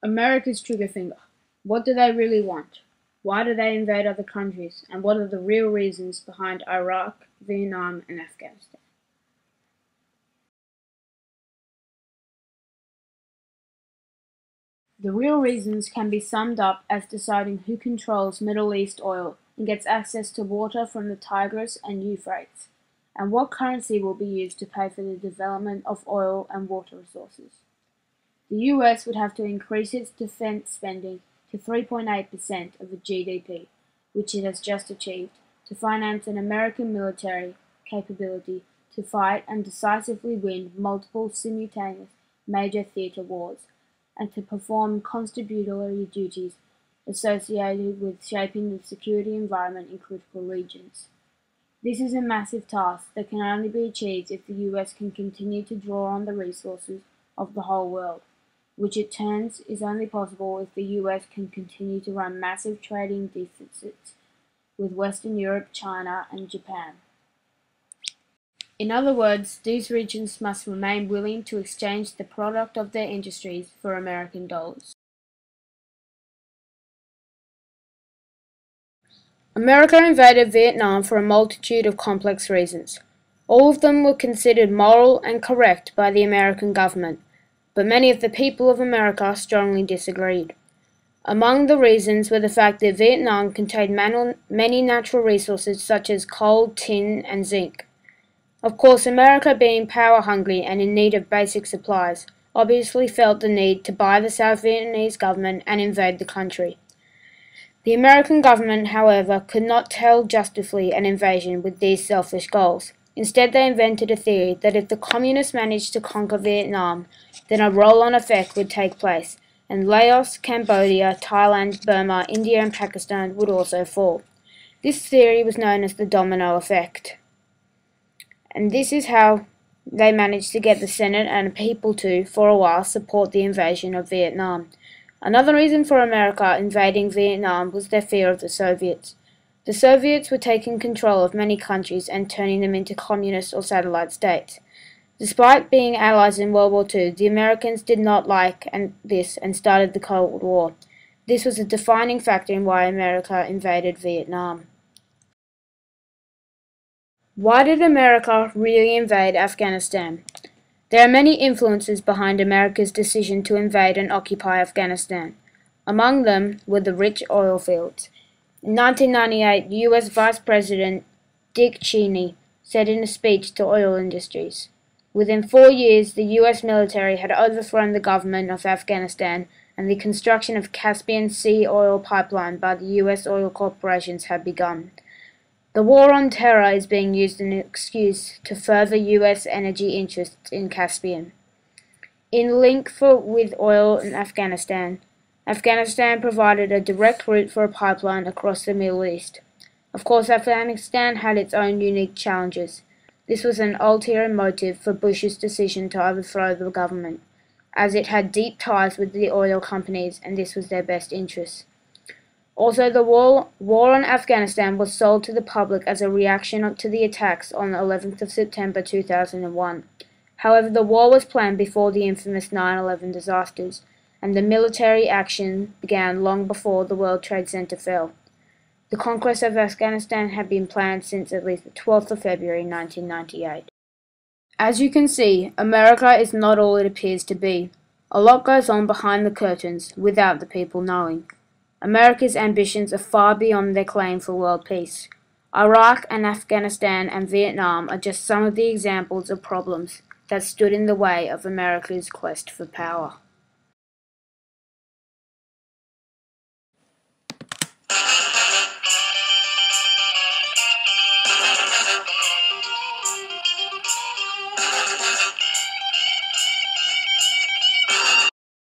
America's trigger finger. What do they really want? Why do they invade other countries? And what are the real reasons behind Iraq, Vietnam, and Afghanistan? The real reasons can be summed up as deciding who controls Middle East oil and gets access to water from the Tigris and Euphrates, and what currency will be used to pay for the development of oil and water resources. The US would have to increase its defense spending to 3.8% of the GDP, which it has just achieved, to finance an American military capability to fight and decisively win multiple simultaneous major theater wars, and to perform constabulary duties associated with shaping the security environment in critical regions. This is a massive task that can only be achieved if the US can continue to draw on the resources of the whole world, which it turns is only possible if the US can continue to run massive trading deficits with Western Europe, China, and Japan. In other words, these regions must remain willing to exchange the product of their industries for American dollars. America invaded Vietnam for a multitude of complex reasons. All of them were considered moral and correct by the American government, but many of the people of America strongly disagreed. Among the reasons were the fact that Vietnam contained many natural resources such as coal, tin, and zinc. Of course, America, being power-hungry and in need of basic supplies, obviously felt the need to buy the South Vietnamese government and invade the country. The American government, however, could not justify an invasion with these selfish goals. Instead, they invented a theory that if the communists managed to conquer Vietnam, then a roll-on effect would take place, and Laos, Cambodia, Thailand, Burma, India, and Pakistan would also fall. This theory was known as the domino effect. And this is how they managed to get the Senate and people to, for a while, support the invasion of Vietnam. Another reason for America invading Vietnam was their fear of the Soviets. The Soviets were taking control of many countries and turning them into communist or satellite states. Despite being allies in World War II, the Americans did not like this and started the Cold War. This was a defining factor in why America invaded Vietnam. Why did America really invade Afghanistan? There are many influences behind America's decision to invade and occupy Afghanistan. Among them were the rich oil fields. In 1998, US Vice President Dick Cheney said in a speech to oil industries, "Within 4 years, the US military had overthrown the government of Afghanistan and the construction of Caspian Sea oil pipeline by the US oil corporations had begun. The war on terror is being used as an excuse to further US energy interests in Caspian. In link with oil in Afghanistan, Afghanistan provided a direct route for a pipeline across the Middle East. Of course, Afghanistan had its own unique challenges. This was an ulterior motive for Bush's decision to overthrow the government, as it had deep ties with the oil companies and this was their best interest. Also, the war on Afghanistan was sold to the public as a reaction to the attacks on the 11th of September 2001. However, the war was planned before the infamous 9/11 disasters, and the military action began long before the World Trade Center fell. The conquest of Afghanistan had been planned since at least the 12th of February 1998. As you can see, America is not all it appears to be. A lot goes on behind the curtains, without the people knowing. America's ambitions are far beyond their claim for world peace. Iraq and Afghanistan and Vietnam are just some of the examples of problems that stood in the way of America's quest for power.